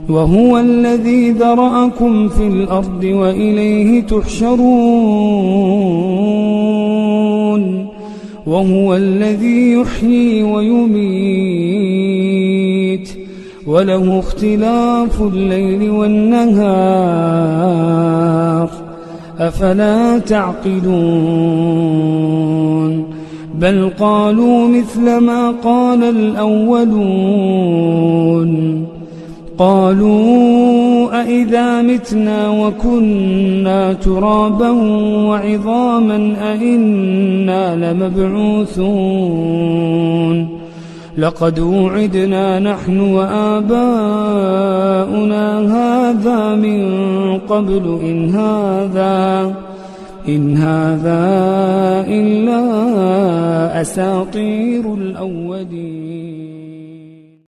وهو الذي ذرأكم في الأرض وإليه تحشرون وهو الذي يحيي ويميت وله اختلاف الليل والنهار أفلا تعقلون بل قالوا مثل ما قال الأولون قالوا أئذا متنا وكنا ترابا وعظاما أئنا لمبعوثون لقد وعدنا نحن وآباؤنا هذا من قبل إن هذا إلا أساطير الأولين.